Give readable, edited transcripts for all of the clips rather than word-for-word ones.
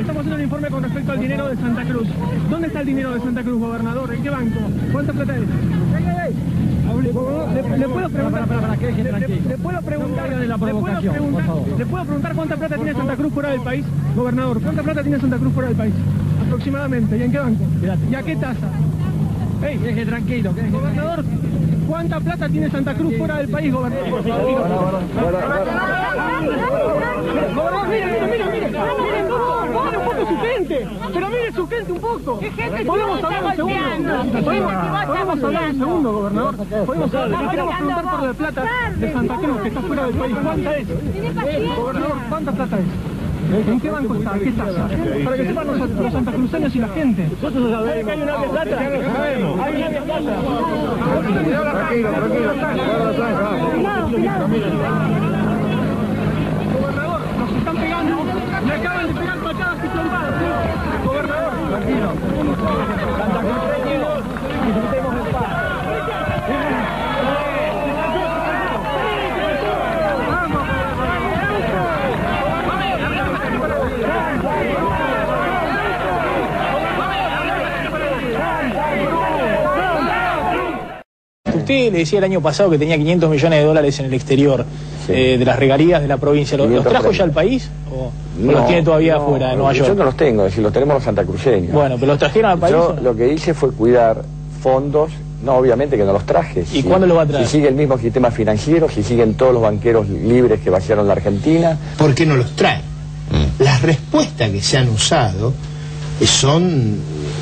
estamos haciendo un informe con respecto al dinero de Santa Cruz. ¿Dónde está el dinero de Santa Cruz, gobernador? ¿En qué banco? ¿Cuánta plata es? ¿Le puedo preguntar? ¿Le puedo preguntar cuánta plata tiene Santa Cruz fuera del país? Gobernador, ¿cuánta plata tiene Santa Cruz fuera del país? Aproximadamente. ¿Y en qué banco? ¿Y a qué tasa? Hey, deje tranquilo. Gobernador, ¿cuánta plata tiene Santa Cruz fuera del país, gobernador? Gobernador, mire un poco su gente, pero mire su gente un poco. ¿Podemos hablar un segundo? ¿Podemos hablar un segundo, gobernador? ¿Podemos hablar? Le queremos preguntar por la plata de Santa Cruz, que está fuera del país. ¿Cuánta es? Gobernador, ¿cuánta plata es? ¿En qué banco está? ¿Qué tasa? Para que sepan los santacruceños y la gente. Nosotros sabemos que hay una de plata. Sabemos. Hay una de plata. Tranquilo. Gobernador, nos están pegando. Le acaban de pegar patadas y trompadas. Gobernador. Tranquilo. Santacruceños, disfrutemos en paz. Usted le decía el año pasado que tenía 500 millones de dólares en el exterior, sí, de las regalías de la provincia. ¿Los trajo ya al país o los tiene todavía afuera, en Nueva York? Yo no los tengo, es decir, los tenemos los santacruceños. Bueno, pero ¿los trajeron al país? Yo lo que hice fue cuidar fondos. No, obviamente que no los traje. ¿Y cuándo los va a traer? Si sigue el mismo sistema financiero, si siguen todos los banqueros libres que vaciaron la Argentina. ¿Por qué no los traen? Las respuestas que se han usado son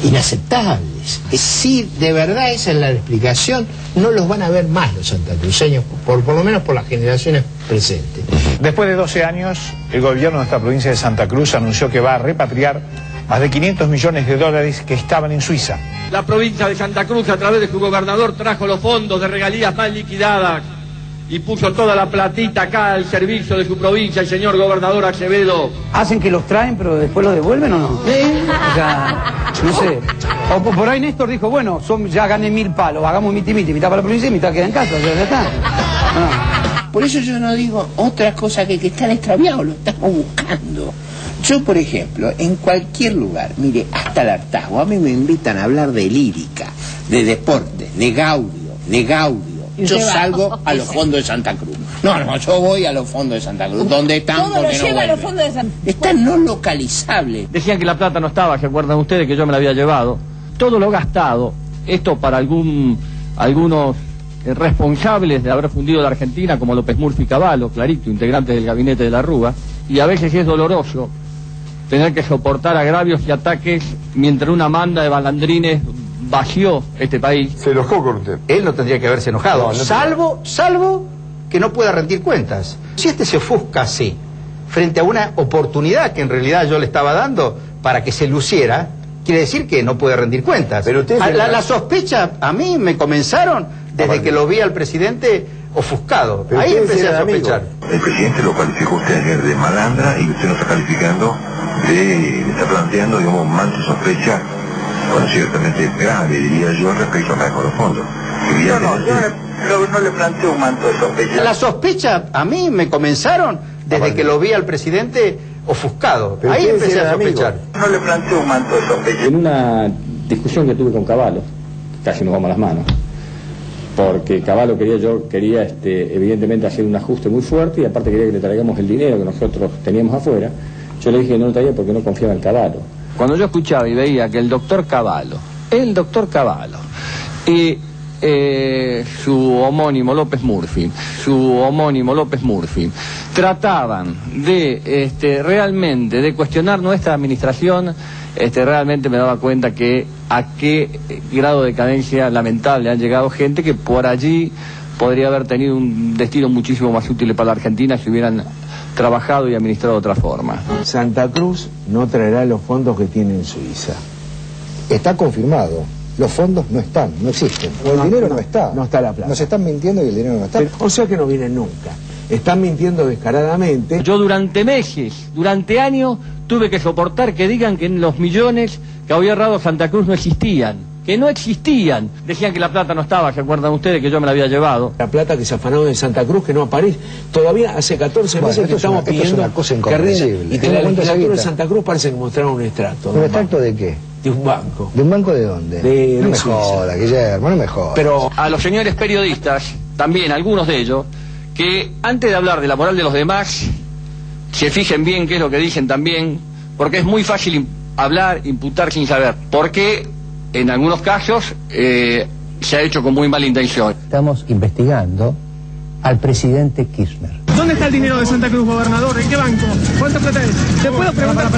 inaceptables. Si de verdad esa es la explicación, no los van a ver más los santacruceños, por lo menos por las generaciones presentes. Después de 12 años, el gobierno de esta provincia de Santa Cruz anunció que va a repatriar más de 500 millones de dólares que estaban en Suiza. La provincia de Santa Cruz, a través de su gobernador, trajo los fondos de regalías más liquidadas y puso toda la platita acá al servicio de su provincia, el señor gobernador Acevedo. ¿Hacen que los traen pero después los devuelven o no? O sea, no sé. O por ahí Néstor dijo, bueno, ya gané 1000 palos, hagamos mitad para la provincia y mitad queda en casa, o sea, ya está. Por eso yo no digo otra cosa que están extraviados, lo estamos buscando. Yo, por ejemplo, en cualquier lugar, mire, hasta el hartazgo, a mí me invitan a hablar de lírica, de deporte, de Gaudio. Yo salgo a los fondos de Santa Cruz. No, yo voy a los fondos de Santa Cruz. ¿Dónde están? Todo lo lleva a los fondos de Santa Cruz. Están no localizables. Decían que la plata no estaba, ¿se acuerdan ustedes que yo me la había llevado? Todo lo gastado, esto para algunos responsables de haber fundido la Argentina, como López Murphy y Cavallo, clarito, integrantes del gabinete de la Rúa, y a veces es doloroso tener que soportar agravios y ataques mientras una manda de balandrines vació este país. Se enojó con usted. Él no tendría que haberse enojado, no, salvo que no pueda rendir cuentas. Si este se ofusca así, frente a una oportunidad que en realidad yo le estaba dando para que se luciera, quiere decir que no puede rendir cuentas. Pero usted la sospecha a mí me comenzaron desde que lo vi al presidente ofuscado. Ahí empecé a sospechar. El presidente lo calificó usted ayer de malandra y usted lo está calificando le está planteando, digamos, un manto de sospecha, bueno, ciertamente grave, diría yo, respecto a los fondos. No le planteo un manto de sospecha. La sospecha a mí me comenzaron desde que lo vi al presidente ofuscado. Ahí empecé a sospechar. No le planteo un manto de sospecha. En una discusión que tuve con Cavallo, casi nos vamos a las manos, porque Cavallo quería evidentemente hacer un ajuste muy fuerte y aparte quería que le traigamos el dinero que nosotros teníamos afuera. Yo le dije que no lo traía porque no confiaba en Cavallo. Cuando yo escuchaba y veía que el doctor Cavallo y su homónimo López Murphy trataban de realmente de cuestionar nuestra administración, realmente me daba cuenta que a qué grado de decadencia lamentable han llegado gente que por allí podría haber tenido un destino muchísimo más útil para la Argentina si hubieran trabajado y administrado de otra forma. Santa Cruz no traerá los fondos que tiene en Suiza. Está confirmado. Los fondos no están, no existen. O el dinero no está. No está la plata. Nos están mintiendo y el dinero no está. O sea que no vienen nunca. Están mintiendo descaradamente. Yo durante meses, durante años, tuve que soportar que digan que los millones que había ahorrado Santa Cruz no existían. que no existían. Decían que la plata no estaba, ¿se acuerdan ustedes que yo me la había llevado? La plata que se afanaron en Santa Cruz, que no aparece. Todavía hace 14 meses que estamos pidiendo una cosa que rinda. incomprensible. Y de la legislatura de Santa Cruz parece que mostraron un extracto. ¿Un extracto de qué? De un banco. ¿De un banco de dónde? No me joda, Guillermo, no me joda. Pero a los señores periodistas, también algunos de ellos, que antes de hablar de la moral de los demás, se fijen bien qué es lo que dicen también, porque es muy fácil hablar, imputar sin saber. Porque en algunos casos se ha hecho con muy mala intención. Estamos investigando al presidente Kirchner. ¿Dónde está el dinero de Santa Cruz, gobernador? ¿En qué banco? ¿Cuánta plata es? ¿Le puedo preguntar?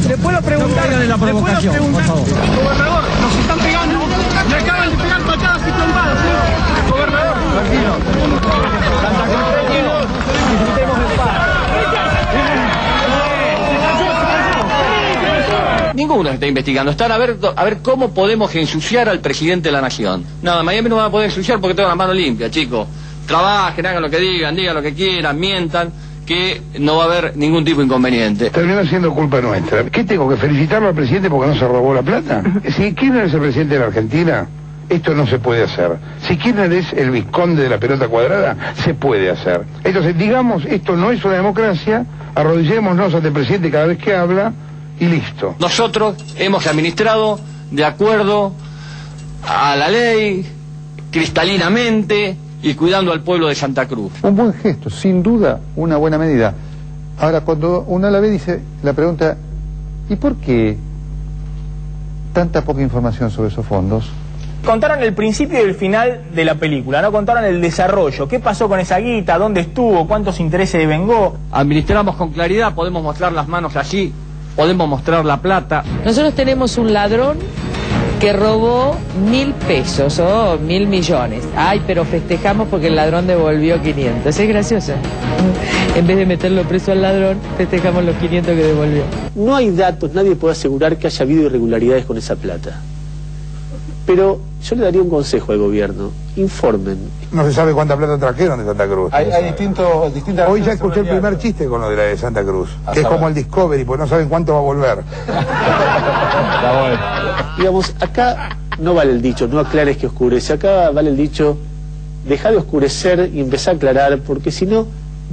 ¿Le puedo preguntar? No caigan en la provocación, por favor. Gobernador, nos están pegando. Le acaban de pegar patadas y trompadas, ¿sí? Gobernador. Tranquilo. Santa Cruz, tranquilos. Disfrutemos del paz. Ninguno está investigando, están a ver cómo podemos ensuciar al presidente de la nación. Nada, Miami no van a poder ensuciar porque tengo la mano limpia, chicos. Trabajen, hagan lo que digan lo que quieran, mientan, que no va a haber ningún tipo de inconveniente. Termina siendo culpa nuestra. ¿Qué tengo que felicitarlo al presidente porque no se robó la plata? Si Kirchner es el presidente de la Argentina, esto no se puede hacer. Si Kirchner es el vizconde de la pelota cuadrada, se puede hacer. Entonces, digamos, esto no es una democracia, arrodillémonos ante el presidente cada vez que habla y listo. Nosotros hemos administrado de acuerdo a la ley, cristalinamente, y cuidando al pueblo de Santa Cruz. Un buen gesto, sin duda, una buena medida. Ahora, cuando uno la ve, dice, la pregunta, ¿y por qué tanta poca información sobre esos fondos? Contaron el principio y el final de la película, no contaron el desarrollo. ¿Qué pasó con esa guita? ¿Dónde estuvo? ¿Cuántos intereses devengó? Administramos con claridad, podemos mostrar las manos allí, podemos mostrar la plata. Nosotros tenemos un ladrón que robó 1.000 pesos o 1.000 millones. Ay, pero festejamos porque el ladrón devolvió 500. Es gracioso. En vez de meterlo preso al ladrón, festejamos los 500 que devolvió. No hay datos, nadie puede asegurar que haya habido irregularidades con esa plata. Pero yo le daría un consejo al gobierno. Informen. No se sabe cuánta plata trajeron de Santa Cruz. Hay distintas... Hoy ya escuché el primer chiste con lo de la de Santa Cruz, que es como el Discovery, porque no saben cuánto va a volver. Digamos, acá no vale el dicho, no aclares que oscurece. Acá vale el dicho, deja de oscurecer y empezá a aclarar, porque si no,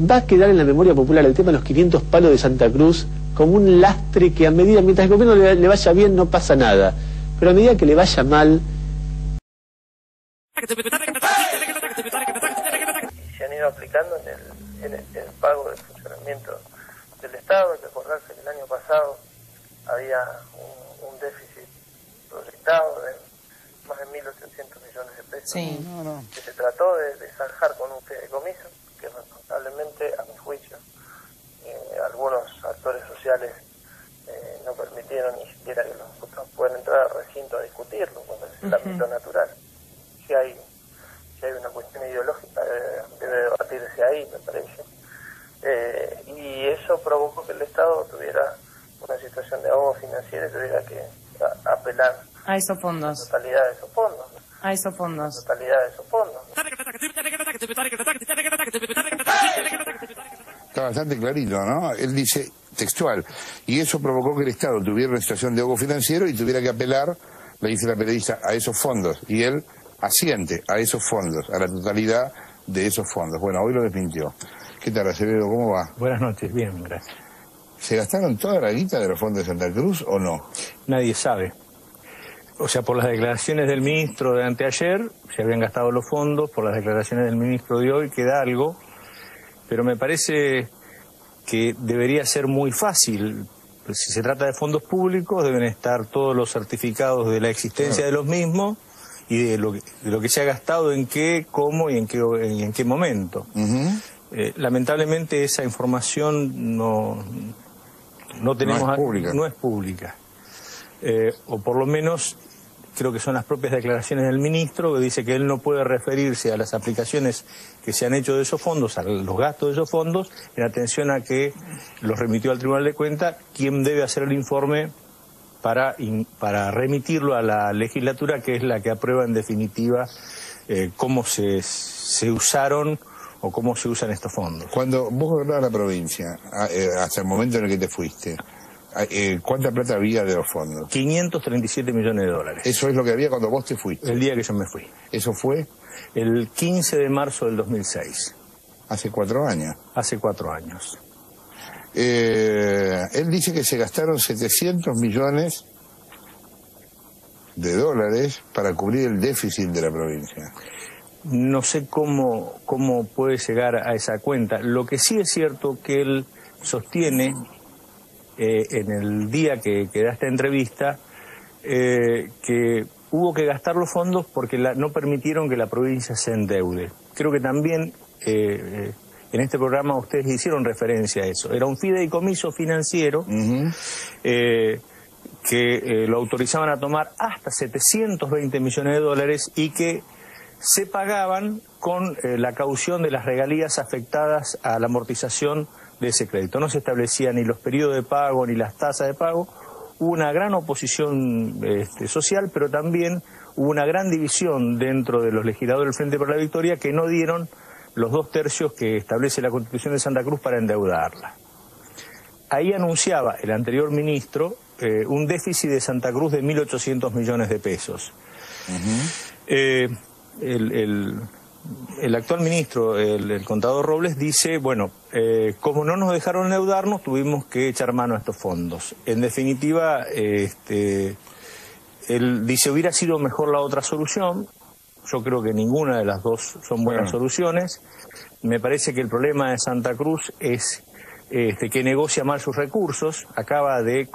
va a quedar en la memoria popular el tema de los 500 palos de Santa Cruz como un lastre que a medida, mientras el gobierno le vaya bien, no pasa nada. Pero a medida que le vaya mal... Se han ido aplicando en el pago del funcionamiento del Estado. Hay que acordarse que el año pasado había un déficit proyectado de más de 1.800 millones de pesos, sí, que se trató de zanjar con un fideicomiso que responsablemente, a mi juicio, algunos actores sociales no permitieron ni siquiera que los otros puedan entrar al recinto a discutirlo, cuando es el ámbito natural. Si hay una cuestión ideológica, debe debatirse ahí, me parece. Y eso provocó que el Estado tuviera una situación de ahogo financiero y tuviera que apelar a esos fondos. La totalidad de esos fondos. A esos fondos. La totalidad de esos fondos. Está bastante clarito, ¿no? Él dice textual, y eso provocó que el Estado tuviera una situación de ahogo financiero y tuviera que apelar, le dice la periodista, a esos fondos, y él asiente a esos fondos, a la totalidad de esos fondos. Bueno, hoy lo desmintió. ¿Qué tal, Acevedo? ¿Cómo va? Buenas noches, bien, gracias. ¿Se gastaron toda la guita de los fondos de Santa Cruz o no? Nadie sabe. O sea, por las declaraciones del ministro de anteayer, se habían gastado los fondos, por las declaraciones del ministro de hoy queda algo, pero me parece que debería ser muy fácil. Si se trata de fondos públicos, deben estar todos los certificados de la existencia de los mismos y de lo que se ha gastado, en qué, cómo y en qué momento. Lamentablemente esa información no tenemos, no es pública. O por lo menos creo que son las propias declaraciones del ministro, que dice que él no puede referirse a las aplicaciones que se han hecho de esos fondos, a los gastos de esos fondos, en atención a que los remitió al Tribunal de Cuentas, quien debe hacer el informe para remitirlo a la legislatura, que es la que aprueba en definitiva cómo se usaron o cómo se usan estos fondos. Cuando vos gobernabas la provincia, hasta el momento en el que te fuiste, ¿Cuánta plata había de los fondos? 537 millones de dólares. ¿Eso es lo que había cuando vos te fuiste? El día que yo me fui. ¿Eso fue? El 15 de marzo del 2006. ¿Hace 4 años? Hace 4 años. Él dice que se gastaron 700 millones de dólares para cubrir el déficit de la provincia. No sé cómo puede llegar a esa cuenta. Lo que sí es cierto que él sostiene, en el día que da esta entrevista, que hubo que gastar los fondos porque no permitieron que la provincia se endeude. Creo que también en este programa ustedes hicieron referencia a eso. Era un fideicomiso financiero que lo autorizaban a tomar hasta 720 millones de dólares y que se pagaban con la caución de las regalías afectadas a la amortización de ese crédito. No se establecían ni los periodos de pago ni las tasas de pago. Hubo una gran oposición social, pero también hubo una gran división dentro de los legisladores del Frente por la Victoria que no dieron los 2/3 que establece la Constitución de Santa Cruz para endeudarla. Ahí anunciaba el anterior ministro un déficit de Santa Cruz de 1.800 millones de pesos. El actual ministro, el contador Robles, dice, bueno, como no nos dejaron endeudarnos, tuvimos que echar mano a estos fondos. En definitiva, él dice, hubiera sido mejor la otra solución. Yo creo que ninguna de las dos son buenas soluciones. Me parece que el problema de Santa Cruz es que negocia mal sus recursos. Acaba de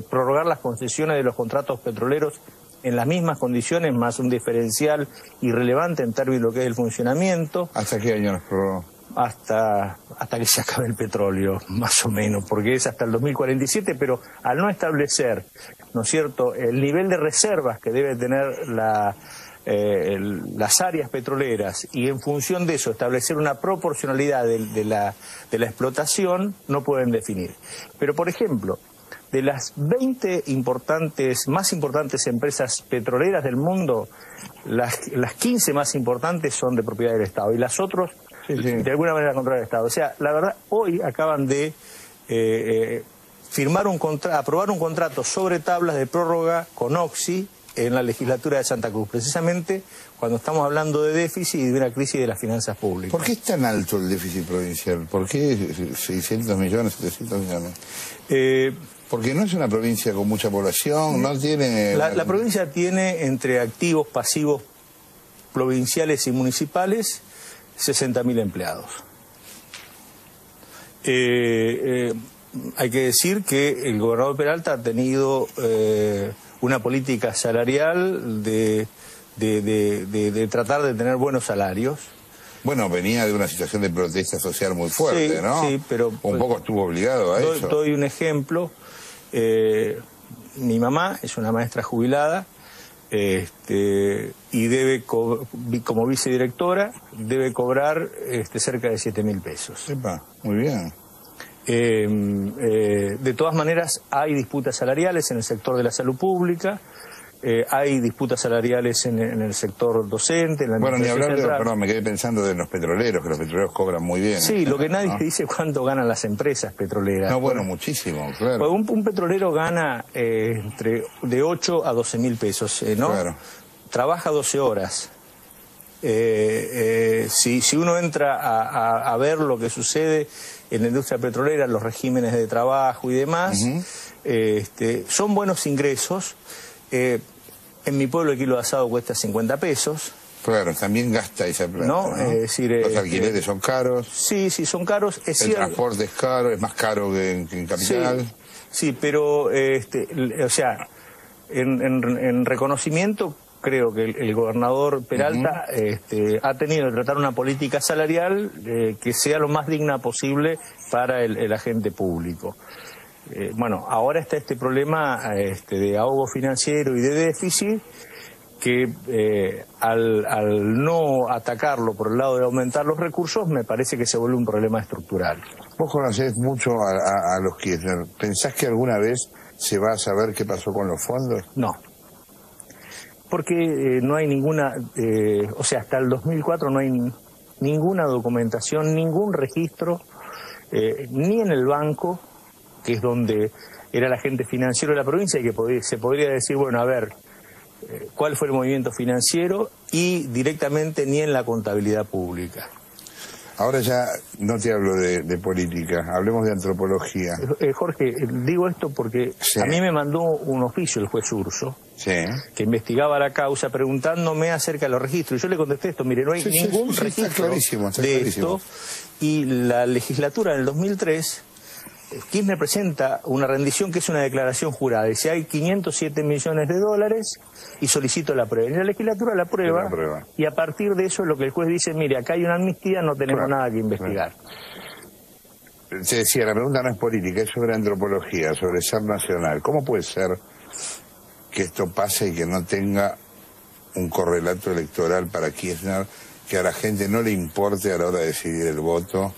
prorrogar las concesiones de los contratos petroleros en las mismas condiciones, más un diferencial irrelevante en términos de lo que es el funcionamiento. ¿Hasta qué año nos prorrogó? Hasta que se acabe el petróleo, más o menos, porque es hasta el 2047, pero al no establecer, ¿no es cierto?, el nivel de reservas que debe tener las áreas petroleras y en función de eso establecer una proporcionalidad de la explotación, no pueden definir. Pero, por ejemplo, de las 20 más importantes empresas petroleras del mundo, las 15 más importantes son de propiedad del Estado y las otras de alguna manera controlan el Estado. O sea, la verdad, hoy acaban de aprobar un contrato sobre tablas de prórroga con Oxy en la legislatura de Santa Cruz, precisamente cuando estamos hablando de déficit y de una crisis de las finanzas públicas. ¿Por qué es tan alto el déficit provincial? ¿Por qué 600 millones, 700 millones? Porque no es una provincia con mucha población, no tiene... La provincia tiene entre activos, pasivos provinciales y municipales 60.000 empleados. Hay que decir que el gobernador Peralta ha tenido una política salarial de tratar de tener buenos salarios. Bueno, venía de una situación de protesta social muy fuerte, ¿no? Sí, pero... Un poco estuvo obligado a eso. Doy un ejemplo. Mi mamá es una maestra jubilada y debe, como vicedirectora, debe cobrar cerca de 7.000 pesos. Epa, muy bien. De todas maneras, hay disputas salariales en el sector de la salud pública, hay disputas salariales en el sector docente, en la Bueno, ni hablar central. perdón, me quedé pensando de los petroleros, que los petroleros cobran muy bien. Sí, lo que nadie dice es cuánto ganan las empresas petroleras. No, bueno, muchísimo, claro. Un petrolero gana de 8 a 12.000 pesos, ¿no? Claro. Trabaja 12 horas. Si uno entra a ver lo que sucede en la industria petrolera, los regímenes de trabajo y demás, son buenos ingresos. En mi pueblo el kilo de asado cuesta 50 pesos. Claro, también gasta esa plata, ¿no? Es decir, los alquileres son caros. Sí, son caros. Es el cierto. transporte es caro, es más caro que en capital. Sí, pero, o sea, en reconocimiento, creo que el gobernador Peralta ha tenido que tratar una política salarial que sea lo más digna posible para el agente público. Bueno, ahora está este problema de ahogo financiero y de déficit que al no atacarlo por el lado de aumentar los recursos, me parece que se vuelve un problema estructural. Vos conocés mucho a los Kirchner. ¿Pensás que alguna vez se va a saber qué pasó con los fondos? No. Porque no hay ninguna, o sea, hasta el 2004 no hay ninguna documentación, ningún registro, ni en el banco, que es donde era el agente financiero de la provincia y que se podría decir, bueno, a ver, cuál fue el movimiento financiero y directamente ni en la contabilidad pública. Ahora ya no te hablo de política, hablemos de antropología. Jorge, digo esto porque a mí me mandó un oficio el juez Urso, que investigaba la causa preguntándome acerca de los registros. Y yo le contesté esto, mire, no hay ningún registro está clarísimo. esto. Y la legislatura del 2003, Kirchner presenta una rendición que es una declaración jurada. Dice, hay 507 millones de dólares y solicito la prueba. Y la legislatura la prueba, y a partir de eso lo que el juez dice, mire, acá hay una amnistía, no tenemos nada que investigar. Se decía, la pregunta no es política, es sobre antropología, sobre ser nacional. ¿Cómo puede ser que esto pase y que no tenga un correlato electoral para Kirchner, que a la gente no le importe a la hora de decidir el voto,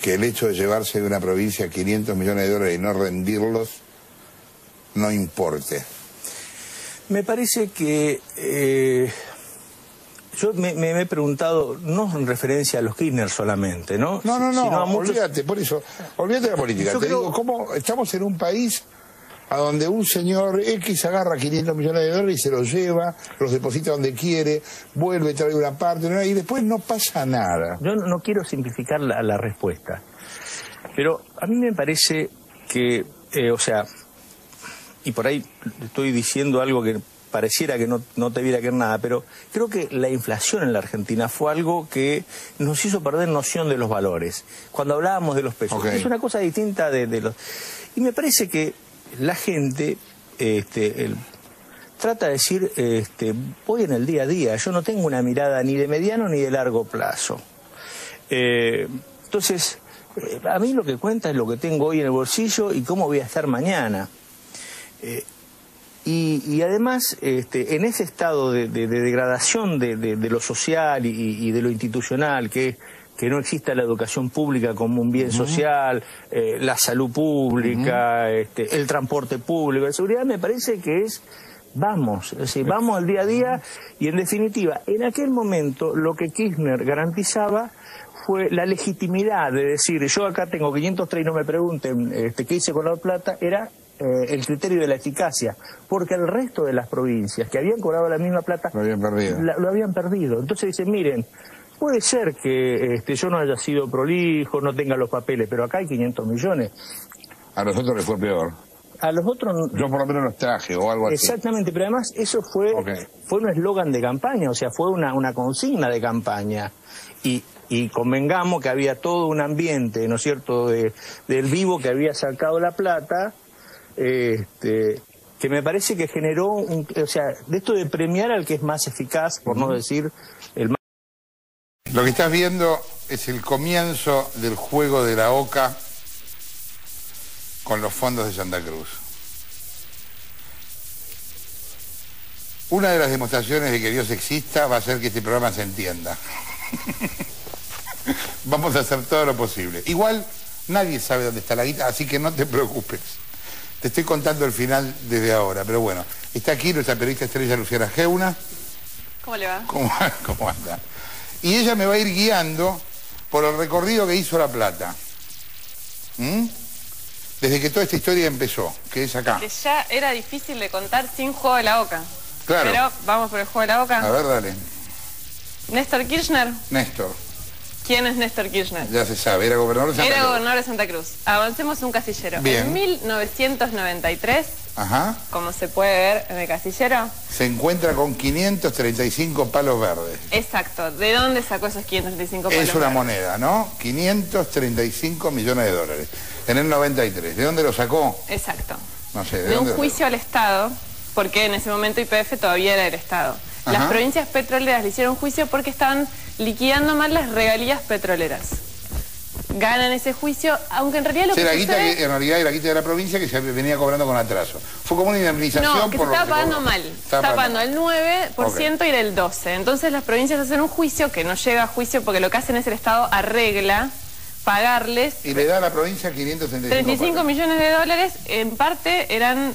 que el hecho de llevarse de una provincia 500 millones de dólares y no rendirlos no importe? Me parece que yo me he preguntado, no en referencia a los Kirchner solamente, ¿no? No, sino a muchos... olvídate, por eso, olvídate de la política. Te digo, ¿cómo estamos en un país a donde un señor X agarra 500 millones de dólares y se los lleva, los deposita donde quiere, vuelve, trae una parte, ¿no? Y después no pasa nada? Yo no quiero simplificar la respuesta, pero a mí me parece que, o sea, y por ahí estoy diciendo algo que pareciera que no te viera que ver nada, pero creo que la inflación en la Argentina fue algo que nos hizo perder noción de los valores. Cuando hablábamos de los pesos, es una cosa distinta de los... Y me parece que la gente trata de decir, voy en el día a día, yo no tengo una mirada ni de mediano ni de largo plazo. Entonces, a mí lo que cuenta es lo que tengo hoy en el bolsillo y cómo voy a estar mañana. Y además, en ese estado de degradación de lo social y de lo institucional, que no exista la educación pública como un bien social, la salud pública, el transporte público, la seguridad, me parece que vamos al día a día, y en definitiva, en aquel momento lo que Kirchner garantizaba fue la legitimidad de decir, yo acá tengo 503 y no me pregunten qué hice con la plata, era el criterio de la eficacia, porque el resto de las provincias que habían cobrado la misma plata lo habían perdido. Entonces dicen, miren, puede ser que yo no haya sido prolijo, no tenga los papeles, pero acá hay 500 millones. A los otros les fue peor. A los otros... Yo por lo menos los traje o algo así. Exactamente, pero además eso fue un eslogan de campaña, o sea, fue una consigna de campaña. Y convengamos que había todo un ambiente, ¿no es cierto?, del vivo que había sacado la plata, que me parece que generó, o sea, de esto de premiar al que es más eficaz, por no decir el más... Lo que estás viendo es el comienzo del juego de la OCA con los fondos de Santa Cruz. Una de las demostraciones de que Dios exista va a ser que este programa se entienda. Vamos a hacer todo lo posible. Igual nadie sabe dónde está la guita, así que no te preocupes. Te estoy contando el final desde ahora, pero bueno. Está aquí nuestra periodista estrella Luciana Geuna. ¿Cómo le va? ¿Cómo anda? Y ella me va a ir guiando por el recorrido que hizo La Plata. Desde que toda esta historia empezó, que es acá. Que ya era difícil de contar sin Juego de la OCA. Claro. Pero vamos por el Juego de la OCA. A ver, dale. Néstor Kirchner. Néstor. ¿Quién es Néstor Kirchner? Ya se sabe, era gobernador de Santa Cruz. Era gobernador de Santa Cruz. Avancemos un casillero. Bien. En 1993, ajá, como se puede ver en el casillero, se encuentra con 535 palos verdes. Exacto. ¿De dónde sacó esos 535 palos verdes? Es una moneda, ¿no? 535 millones de dólares. En el 93. ¿De dónde lo sacó? Exacto. No sé, de un juicio al Estado, porque en ese momento YPF todavía era el Estado. Ajá. Las provincias petroleras le hicieron juicio porque estaban liquidando mal las regalías petroleras. Ganan ese juicio, aunque en realidad lo que sucede... En realidad era la guita de la provincia que se venía cobrando con atraso. Fue como una indemnización no, que por se estaba pagando mal. Estaba pagando el 9% y era el 12%. Entonces las provincias hacen un juicio que no llega a juicio porque lo que hacen es el Estado arregla pagarles. Y le da a la provincia 35 millones de dólares, en parte eran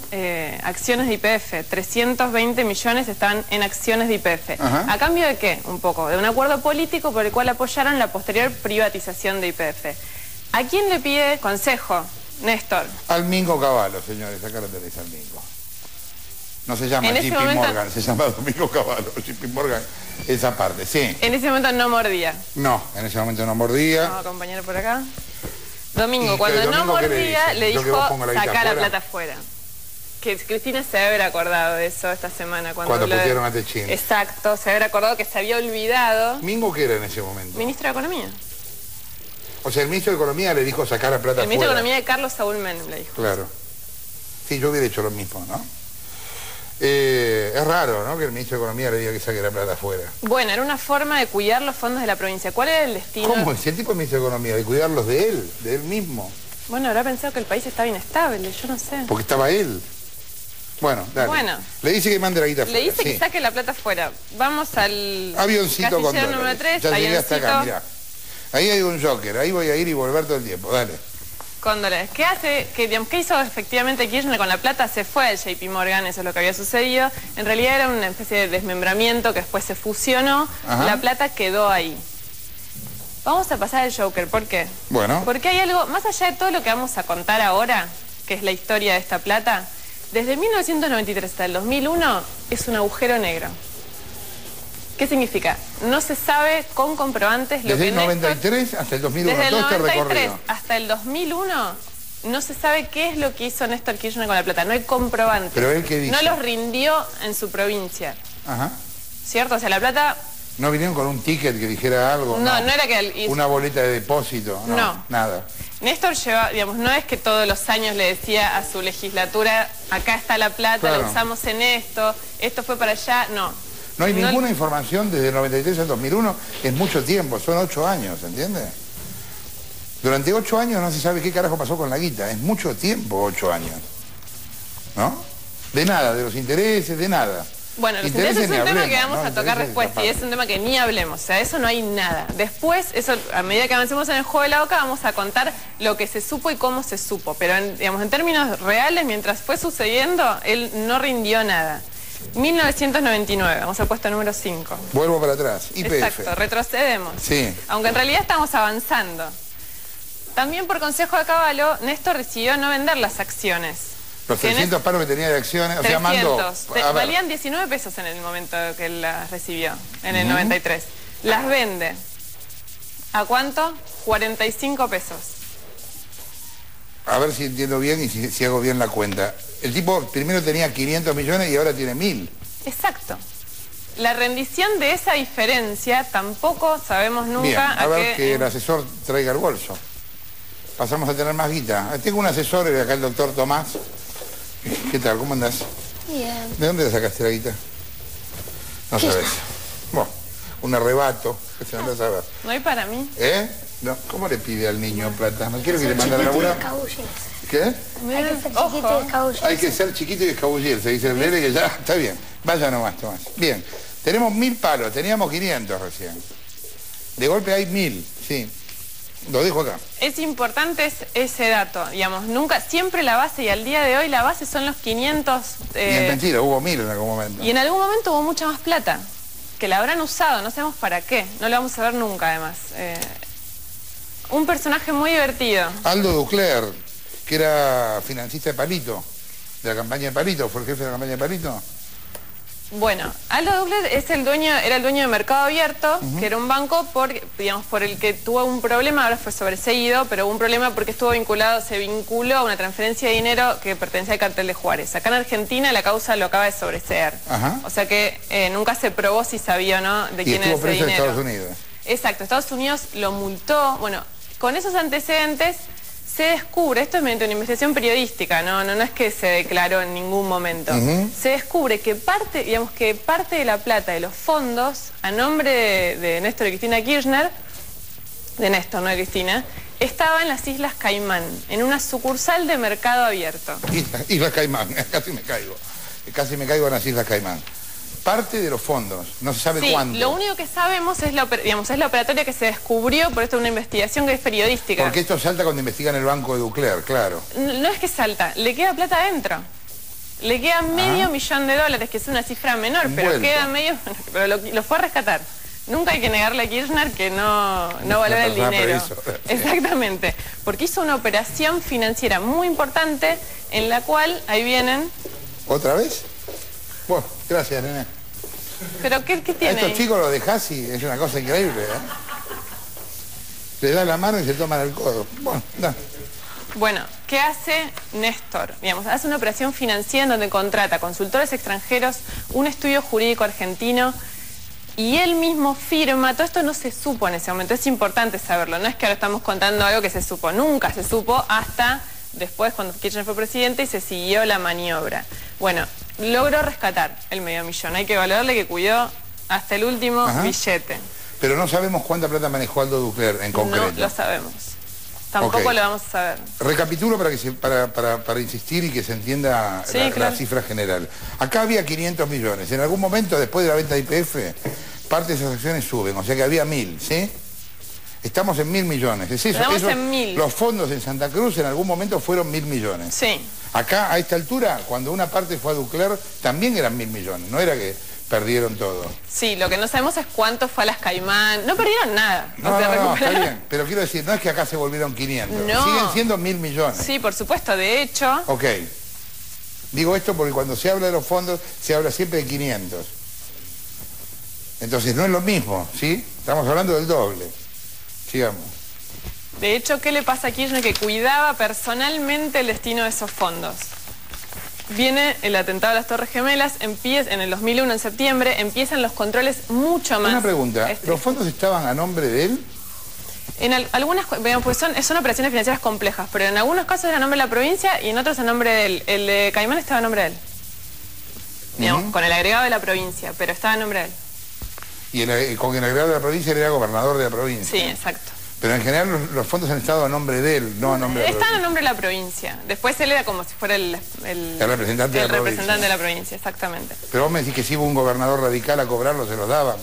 acciones de YPF, 320 millones están en acciones de YPF. Ajá. ¿A cambio de qué? Un poco, de un acuerdo político por el cual apoyaron la posterior privatización de YPF. ¿A quién le pide consejo Néstor. Al Mingo Cavallo, señores, acá lo tenéis al Mingo. No se llama JP Morgan, se llama Domingo Cavallo. JP Morgan, esa parte, sí. En ese momento no mordía. No, en ese momento no mordía. Vamos a acompañar por acá. Domingo, cuando no mordía, le dijo sacar la plata afuera. Que Cristina se debe haber acordado de eso esta semana. Cuando pusieron a Techín. Exacto, se debe haber acordado que se había olvidado. ¿Mingo qué era en ese momento? Ministro de Economía. O sea, el ministro de Economía le dijo sacar la plata afuera. El ministro de Economía de Carlos Saúl Menem le dijo. Claro. Sí, yo hubiera hecho lo mismo, ¿no? Es raro, ¿no? Que el ministro de Economía le diga que saque la plata afuera. Bueno, era una forma de cuidar los fondos de la provincia. ¿Cuál era el destino? ¿Cómo? Si el tipo es ministro de Economía, de cuidarlos de él mismo. Bueno, habrá pensado que el país estaba inestable, yo no sé. Porque estaba él. Bueno, dale. Bueno. Le dice que mande la guita afuera. Le dice que saque la plata afuera. Vamos al... Avioncito con dólares. Número 3, ya llegué hasta acá, mirá. Ahí hay un Joker, ahí voy a ir y volver todo el tiempo, dale. Con dólares. ¿Qué hace? ¿Qué hizo efectivamente Kirchner con la plata? Se fue al JP Morgan, eso es lo que había sucedido. En realidad era una especie de desmembramiento que después se fusionó. Ajá. La plata quedó ahí. Vamos a pasar al Joker, ¿por qué? Bueno. Porque hay algo, más allá de todo lo que vamos a contar ahora, que es la historia de esta plata, desde 1993 hasta el 2001 es un agujero negro. ¿Qué significa? No se sabe con comprobantes lo que Desde el 93 hasta el 2001, desde todo el 93 este recorrido. Hasta el 2001 no se sabe qué es lo que hizo Néstor Kirchner con la plata. No hay comprobantes. ¿Pero él qué dice? No los rindió en su provincia. Ajá. ¿Cierto? O sea, la plata... ¿No vinieron con un ticket que dijera algo? No, no era que... Él... ¿Una boleta de depósito? No, nada. Néstor lleva, digamos, no es que todos los años le decía a su legislatura, acá está la plata, claro, la usamos en esto fue para allá, no. No hay ninguna información desde el 93 al 2001, es mucho tiempo, son 8 años, ¿entiendes? Durante 8 años no se sabe qué carajo pasó con la guita, es mucho tiempo 8 años, ¿no? De nada, de los intereses, de nada. Bueno, los intereses es un tema que vamos a tocar después, y es un tema que ni hablemos, o sea, eso no hay nada. Después, eso, a medida que avancemos en el juego de la boca, vamos a contar lo que se supo y cómo se supo, pero digamos, en términos reales, mientras fue sucediendo, él no rindió nada. 1999, vamos al puesto número 5. Vuelvo para atrás, YPF. Exacto, retrocedemos. Sí. Aunque en realidad estamos avanzando. También por consejo de Cavallo, Néstor decidió no vender las acciones. Los 300 palos que tenía de acciones, 300, o sea, mandó... valían 19 pesos en el momento que él las recibió, en el 93. Las vende. ¿A cuánto? 45 pesos. A ver si entiendo bien y si hago bien la cuenta. El tipo primero tenía 500 millones y ahora tiene 1000. Exacto. La rendición de esa diferencia tampoco sabemos nunca... Bien, a ver que el asesor traiga el bolso. Pasamos a tener más guita. Tengo un asesor, acá el doctor Tomás. ¿Qué tal? ¿Cómo andás? Bien. ¿De dónde sacaste la guita? No sabes. Bueno, un arrebato. ¿Qué se andás a ver? No hay para mí. ¿Eh? No, ¿cómo le pide al niño plata? ¿No quiero que le mande a la labura? ¿Qué? Hay que ser chiquito y escabullirse. Hay que ser chiquito y escabullirse, dice el nene que ya está bien. Vaya nomás, Tomás. Bien. Tenemos 1000 palos, teníamos 500 recién. De golpe hay 1000, sí. Lo dejo acá. Es importante ese dato, digamos, nunca, siempre la base, y al día de hoy la base son los 500... Y es mentira, hubo 1000 en algún momento. Y en algún momento hubo mucha más plata, que la habrán usado, no sabemos para qué, no lo vamos a ver nunca además. Un personaje muy divertido. Aldo Ducler, que era financista de Palito, de la campaña de Palito, fue el jefe de la campaña de Palito. Bueno, Aldo Ducler era el dueño de Mercado Abierto, que era un banco por el que tuvo un problema, ahora fue sobreseído, pero hubo un problema porque se vinculó a una transferencia de dinero que pertenecía al cartel de Juárez. Acá en Argentina la causa lo acaba de sobreseer. O sea que nunca se probó si sabía o no de quién era ese dinero. Y estuvo preso en Estados Unidos. Exacto, Estados Unidos lo multó. Bueno, con esos antecedentes se descubre, esto es mediante una investigación periodística, no es que se declaró en ningún momento. Se descubre que parte de la plata de los fondos, a nombre de Néstor y Cristina Kirchner, de Néstor, no de Cristina, estaba en las Islas Caimán, en una sucursal de Mercado Abierto. Islas Caimán, casi me caigo en las Islas Caimán. Parte de los fondos, no se sabe cuándo. Lo único que sabemos es la operatoria que se descubrió, por esto es una investigación que es periodística. Porque esto salta cuando investigan el banco de Ducler, claro. No es que salta, le queda plata adentro. Le queda $500 millones, que es una cifra menor, pero queda pero lo fue a rescatar. Nunca hay que negarle a Kirchner que no valora el dinero. Exactamente. Porque hizo una operación financiera muy importante en la cual, ahí vienen... ¿Otra vez? Bueno, gracias, nene. ¿Pero qué tiene? A estos chicos los dejás y es una cosa increíble, Le das la mano y se toman el codo. Bueno, da. Bueno, ¿qué hace Néstor? Digamos, hace una operación financiera en donde contrata consultores extranjeros, un estudio jurídico argentino, y él mismo firma. Todo esto no se supo en ese momento, es importante saberlo. No es que ahora estamos contando algo que se supo, nunca se supo hasta después cuando Kirchner fue presidente y se siguió la maniobra. Bueno, logró rescatar el $500.000. Hay que valorarle que cuidó hasta el último billete. Pero no sabemos cuánta plata manejó Aldo Ducler en concreto. No lo sabemos. Tampoco lo vamos a saber. Recapitulo para insistir y que se entienda la cifra general. Acá había 500 millones. En algún momento, después de la venta de YPF, parte de esas acciones suben. O sea que había 1.000, ¿sí? Estamos en 1.000 millones. Es eso, Estamos en 1.000. Los fondos en Santa Cruz en algún momento fueron 1.000 millones. Sí. Acá, a esta altura, cuando una parte fue a Ducler, también eran 1.000 millones. No era que perdieron todo. Sí, lo que no sabemos es cuánto fue a las Caimán. No perdieron nada. No, está bien. Pero quiero decir, no es que acá se volvieron 500. No. Siguen siendo 1.000 millones. Sí, por supuesto. De hecho... Ok. Digo esto porque cuando se habla de los fondos, se habla siempre de 500. Entonces no es lo mismo, ¿sí? Estamos hablando del doble. Sigamos. De hecho, ¿qué le pasa a Kirchner? Que cuidaba personalmente el destino de esos fondos. Viene el atentado a las Torres Gemelas, en el 2001, en septiembre, empiezan los controles mucho más... Una pregunta, ¿los fondos estaban a nombre de él? En algunas, pues son operaciones financieras complejas, pero en algunos casos era a nombre de la provincia y en otros a nombre de él. El de Caimán estaba a nombre de él. Digamos, con el agregado de la provincia, pero estaba a nombre de él. Y con el agregado de la provincia él era gobernador de la provincia. Sí, exacto. Pero en general los fondos han estado a nombre de él, no a nombre de la provincia. Están a nombre de la provincia. Después él era como si fuera el representante de la provincia, exactamente. Pero vos me decís que si hubo un gobernador radical a cobrarlo, se los daban.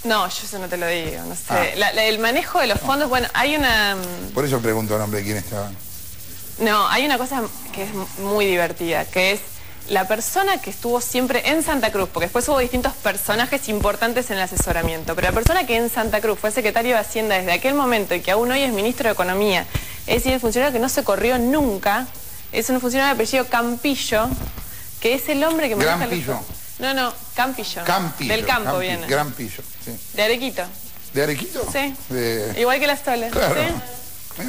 No, yo eso no te lo digo, no sé. El manejo de los fondos, bueno, hay una... Por eso pregunto a nombre de quién estaban. No, hay una cosa que es muy divertida, que es la persona que estuvo siempre en Santa Cruz, porque después hubo distintos personajes importantes en el asesoramiento, pero la persona que en Santa Cruz fue secretario de Hacienda desde aquel momento y que aún hoy es ministro de Economía, es decir, el funcionario que no se corrió nunca, es un funcionario de apellido Campillo, que es el hombre que maneja... ¿Grampillo? No, Campillo. Campillo. Del campo viene. Grampillo, sí. De Arequito. ¿De Arequito? Sí. Igual que las Toles. Claro. ¿Sí?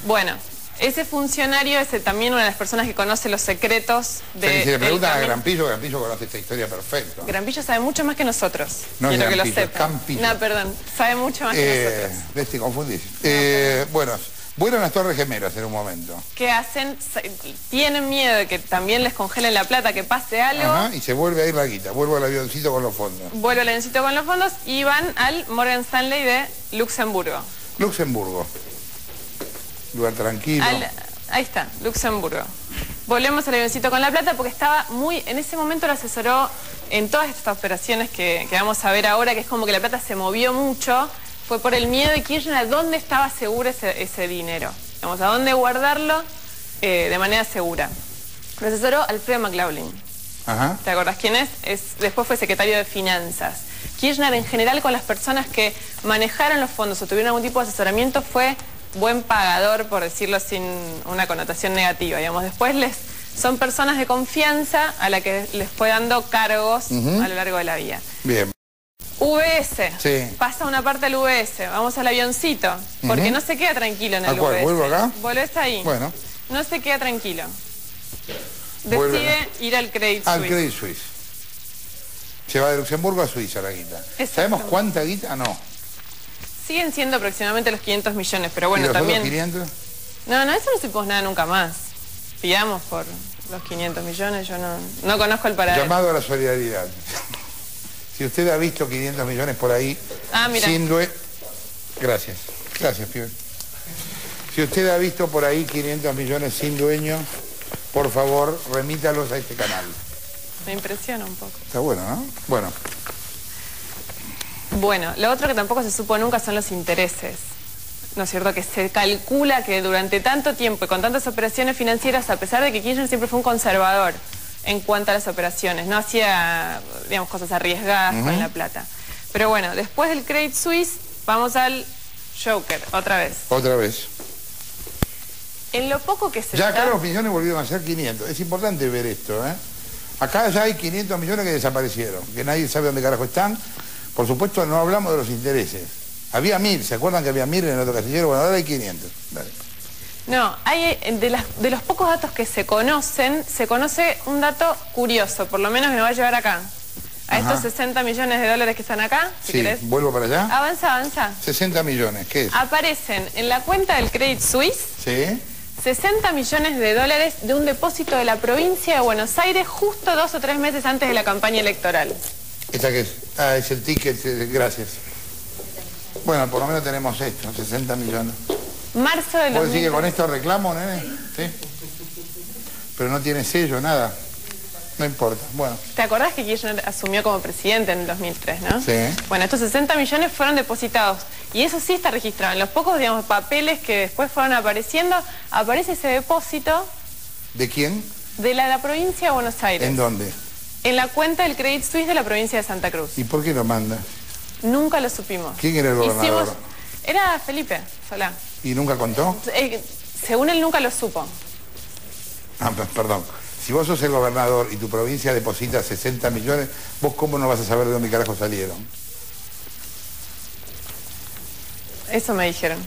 Bueno. Ese funcionario es también una de las personas que conoce los secretos de... Si le preguntan a Grampillo, Grampillo conoce esta historia perfecto. Grampillo sabe mucho más que nosotros. No quiero que lo Grampillo, sepa. Campillo. No, perdón. Sabe mucho más que nosotros. Te confundís. Bueno, vuelan las Torres Gemelas en un momento. ¿Qué hacen? Tienen miedo de que también les congelen la plata, que pase algo. Ajá, y se vuelve a ir la guita. Vuelve al avioncito con los fondos. Vuelve al avioncito con los fondos y van al Morgan Stanley de Luxemburgo. Luxemburgo. Lugar tranquilo. Ahí está, Luxemburgo. Volvemos al avioncito con la plata porque estaba muy... En ese momento lo asesoró en todas estas operaciones que vamos a ver ahora, que es como que la plata se movió mucho. Fue por el miedo de Kirchner a dónde estaba seguro ese dinero. Vamos, a dónde guardarlo de manera segura. Lo asesoró Alfredo McLaughlin. Ajá. ¿Te acordás quién es? Después fue secretario de Finanzas. Kirchner en general con las personas que manejaron los fondos o tuvieron algún tipo de asesoramiento fue buen pagador, por decirlo sin una connotación negativa. Digamos, después son personas de confianza a la que les fue dando cargos a lo largo de la vida. Bien. VS. Sí. Pasa una parte al VS. Vamos al avioncito. Porque no se queda tranquilo en el VS. ¿Vuelvo acá? Volvés ahí. Bueno. No se queda tranquilo. Decide ir al Credit Suisse. Al Credit Suisse. Se va de Luxemburgo a Suiza la guita. ¿Sabemos cuánta guita? No. Siguen siendo aproximadamente los 500 millones, pero bueno, ¿Y los también... otros 500? No, eso no supimos nada nunca más. Pidamos por los 500 millones, yo no conozco el paradero. Llamado a la solidaridad. Si usted ha visto 500 millones por ahí, mira. sin dueño... Gracias, pibe. Si usted ha visto por ahí 500 millones sin dueño, por favor, remítalos a este canal. Me impresiona un poco. Está bueno, ¿no? Bueno, lo otro que tampoco se supo nunca son los intereses. ¿No es cierto? Que se calcula que durante tanto tiempo y con tantas operaciones financieras, a pesar de que Kirchner siempre fue un conservador en cuanto a las operaciones, no hacía, digamos, cosas arriesgadas con la plata. Pero bueno, después del Credit Suisse, vamos al Joker, otra vez. Otra vez. En lo poco que se Ya está... acá los millones volvieron a ser 500. Es importante ver esto, ¿eh? Acá ya hay 500 millones que desaparecieron, que nadie sabe dónde carajo están. Por supuesto, no hablamos de los intereses. Había 1000, ¿se acuerdan que había 1000 en el otro casillero? Bueno, ahora hay 500. Dale. No, hay de los pocos datos que se conocen, se conoce un dato curioso, por lo menos me va a llevar acá. A estos 60 millones de dólares que están acá, si querés. ¿Vuelvo para allá? Avanza. 60 millones, ¿qué es? Aparecen en la cuenta del Credit Suisse Sí. 60 millones de dólares de un depósito de la provincia de Buenos Aires justo 2 o 3 meses antes de la campaña electoral. ¿Esta qué es? Ah, es el ticket, gracias. Bueno, por lo menos tenemos esto, 60 millones. Marzo de los... ¿Puedo decir que con esto reclamo, nene? Sí. Pero no tiene sello, nada. No importa, bueno. ¿Te acordás que Kirchner asumió como presidente en el 2003, no? Sí. Bueno, estos 60 millones fueron depositados. Y eso sí está registrado. En los pocos, digamos, papeles que después fueron apareciendo, aparece ese depósito... ¿De quién? De la provincia de Buenos Aires. ¿En dónde? En la cuenta del Credit Suisse de la provincia de Santa Cruz. ¿Y por qué lo manda? Nunca lo supimos. ¿Quién era el gobernador? Era Felipe Solá. ¿Y nunca contó? Según él nunca lo supo. Ah, perdón. Si vos sos el gobernador y tu provincia deposita 60 millones, ¿vos cómo no vas a saber de dónde carajo salieron? Eso me dijeron.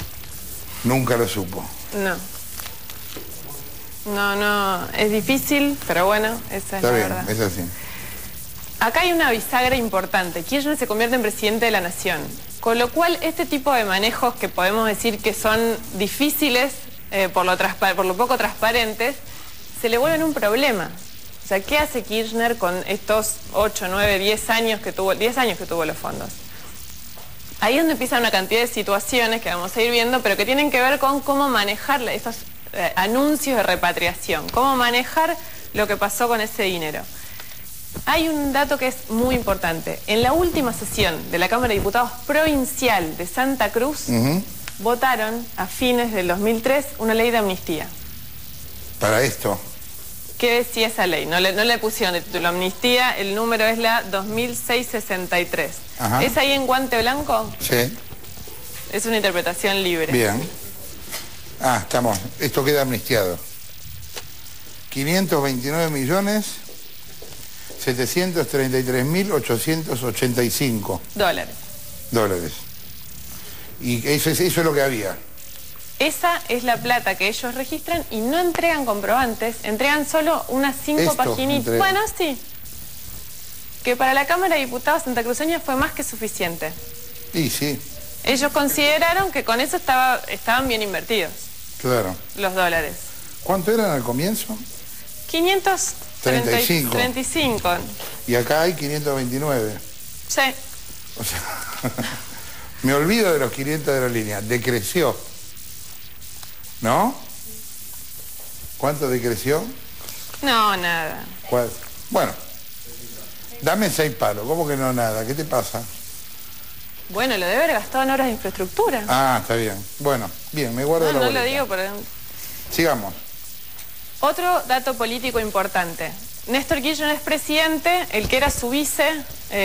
Nunca lo supo. No, es difícil, pero bueno, esa es la verdad. Está bien, es así. Acá hay una bisagra importante. Kirchner se convierte en presidente de la nación. Con lo cual, este tipo de manejos que podemos decir que son difíciles, por lo poco transparentes, se le vuelven un problema. O sea, ¿qué hace Kirchner con estos 8, 9, 10 años que tuvo los fondos? Ahí es donde empieza una cantidad de situaciones que vamos a ir viendo, pero que tienen que ver con cómo manejar estos anuncios de repatriación, cómo manejar lo que pasó con ese dinero. Hay un dato que es muy importante. En la última sesión de la Cámara de Diputados Provincial de Santa Cruz, votaron a fines del 2003 una ley de amnistía. ¿Para esto? ¿Qué decía esa ley? No le pusieron de título amnistía, el número es la 2663. Ajá. ¿Es ahí en guante blanco? Sí. Es una interpretación libre. Bien. Ah, estamos. Esto queda amnistiado. 529.733.885 dólares. Y eso es lo que había. Esa es la plata que ellos registran y no entregan comprobantes, entregan solo unas 5 paginitas. Bueno, sí. Que para la Cámara de Diputados santacruceña fue más que suficiente. Y sí. Ellos consideraron que con eso estaban bien invertidos. Claro. Los dólares. ¿Cuánto eran al comienzo? 535. Y acá hay 529. Sí. O sea, me olvido de los 500 de la línea. Decreció. ¿No? ¿Cuánto decreció? No, nada. Bueno, dame 6 palos. ¿Cómo que no nada? ¿Qué te pasa? Bueno, lo debe haber gastado en obras de infraestructura. Ah, está bien. Bueno, bien, me guardo la boleta. No lo digo, pero... Sigamos. Otro dato político importante. Néstor Kirchner es presidente, el que era su vice,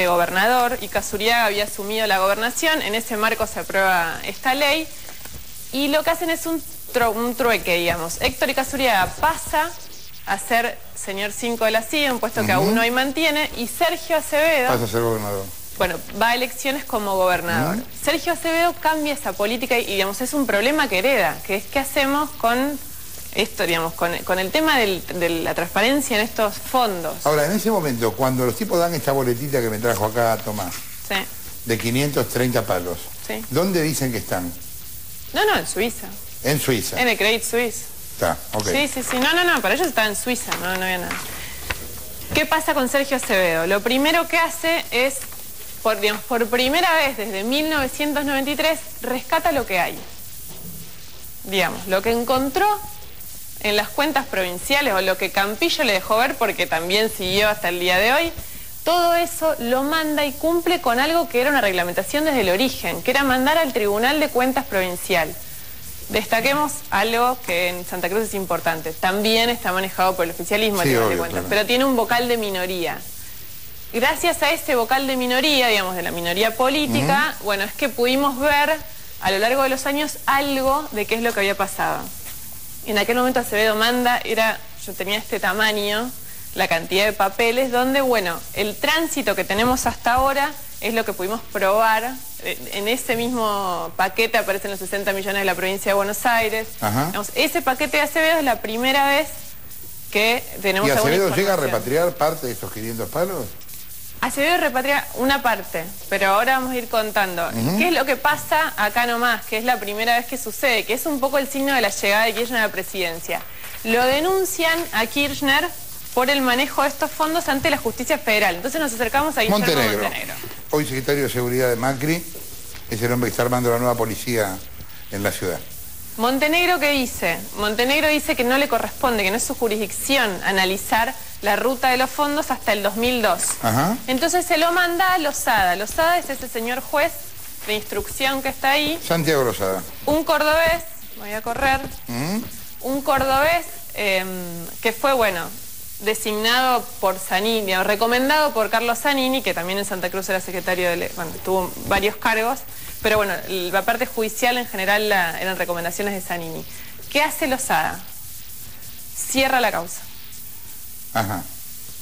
gobernador, y Casuriaga había asumido la gobernación. En ese marco se aprueba esta ley. Y lo que hacen es un trueque, digamos. Héctor y Casuriaga pasa a ser señor 5 de la CIA, un puesto que aún no hay mantiene, y Sergio Acevedo... Pasa a ser gobernador. Bueno, va a elecciones como gobernador. Sergio Acevedo cambia esa política y, digamos, es un problema que hereda, que es qué hacemos con esto, digamos, con el tema de la transparencia en estos fondos. Ahora, en ese momento, cuando los tipos dan esta boletita que me trajo acá Tomás, de 530 palos, ¿dónde dicen que están? No, en Suiza. En Suiza. En el Credit Suisse. Está, ok. Sí. No, para ellos estaba en Suiza, no había nada. ¿Qué pasa con Sergio Acevedo? Lo primero que hace es, por primera vez desde 1993, rescata lo que hay. Digamos, lo que encontró en las cuentas provinciales o lo que Campillo le dejó ver, porque también siguió hasta el día de hoy, todo eso lo manda y cumple con algo que era una reglamentación desde el origen, que era mandar al Tribunal de Cuentas Provincial. Destaquemos algo que en Santa Cruz es importante. También está manejado por el oficialismo el Tribunal de Cuentas, pero tiene un vocal de minoría. gracias a ese vocal de minoría, digamos, de la minoría política, bueno, es que pudimos ver a lo largo de los años algo de qué es lo que había pasado. En aquel momento Acevedo manda, yo tenía este tamaño, la cantidad de papeles, donde, bueno, el tránsito que tenemos hasta ahora es lo que pudimos probar. En ese mismo paquete aparecen los 60 millones de la provincia de Buenos Aires. Digamos, ese paquete de Acevedo es la primera vez que tenemos ¿Y alguna Acevedo llega a información. repatriar parte de estos 500 palos? Acevedo repatria una parte, pero ahora vamos a ir contando. ¿Qué es lo que pasa acá nomás? Que es la primera vez que sucede, que es un poco el signo de la llegada de Kirchner a la presidencia. Lo denuncian a Kirchner por el manejo de estos fondos ante la justicia federal. Entonces nos acercamos a Guillermo Montenegro. Hoy secretario de Seguridad de Macri, es el hombre que está armando la nueva policía en la ciudad. Montenegro, ¿qué dice? Montenegro dice que no le corresponde, que no es su jurisdicción analizar la ruta de los fondos hasta el 2002. Entonces se lo manda a Lozada. Lozada es ese señor juez de instrucción que está ahí. Santiago Lozada. Un cordobés, voy a correr, un cordobés que fue, bueno, designado por Zanini, o recomendado por Carlos Zanini, que también en Santa Cruz era secretario bueno, tuvo varios cargos, pero bueno, la parte judicial en general eran recomendaciones de Zanini. ¿Qué hace Lozada? Cierra la causa.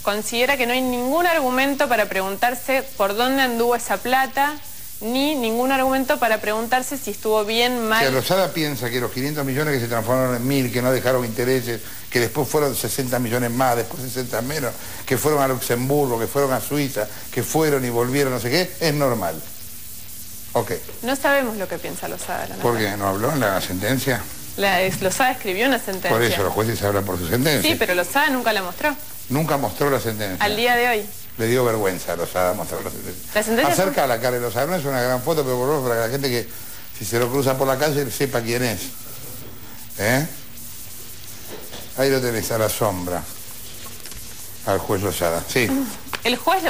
Considera que no hay ningún argumento para preguntarse por dónde anduvo esa plata, ni ningún argumento para preguntarse si estuvo bien, mal. Que Lozada piensa que los 500 millones que se transformaron en 1000, que no dejaron intereses, que después fueron 60 millones más, después 60 menos, que fueron a Luxemburgo, que fueron a Suiza, que fueron y volvieron, no sé qué, es normal. Ok. No sabemos lo que piensa Lozada. ¿Por qué? ¿No habló en la sentencia? Lozada escribió una sentencia. Por eso, los jueces hablan por su sentencia. Sí, pero Lozada nunca la mostró. Nunca mostró la sentencia. Al día de hoy. Le dio vergüenza a Lozada mostrar la sentencia. La sentencia Acerca a la cara de Lozada, no es una gran foto, pero por favor, para que la gente que si se lo cruza por la calle sepa quién es. Ahí lo tenés a la sombra. Al juez Lozada, sí. El juez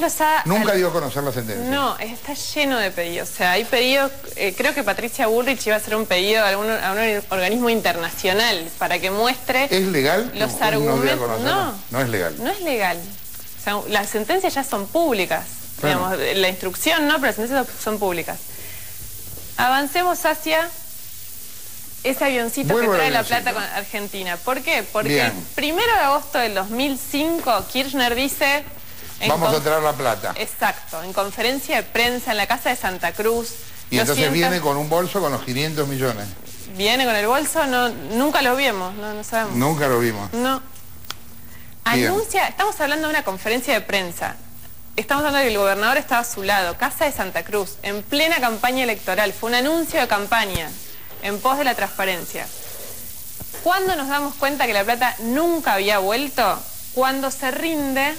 Lozada... Nunca dio a conocer la sentencia. No, está lleno de pedidos. O sea, hay pedidos, creo que Patricia Bullrich iba a hacer un pedido a un organismo internacional para que muestre... ¿Es legal? Los argumentos. No es legal. No es legal. O sea, las sentencias ya son públicas. Bueno. Digamos, la instrucción no, pero las sentencias son públicas. Avancemos hacia ese avioncito que trae la plata con Argentina. ¿Por qué? Porque el 1 de agosto del 2005 Kirchner dice... Vamos a traer la plata. Exacto, en conferencia de prensa en la Casa de Santa Cruz. Y entonces viene con un bolso con los 500 millones. ¿Viene con el bolso? No, nunca lo vimos, no sabemos. Nunca lo vimos. No. Anuncia, estamos hablando de una conferencia de prensa. Estamos hablando de que el gobernador estaba a su lado, Casa de Santa Cruz, en plena campaña electoral. Fue un anuncio de campaña en pos de la transparencia. ¿Cuándo nos damos cuenta que la plata nunca había vuelto? Cuando se rinde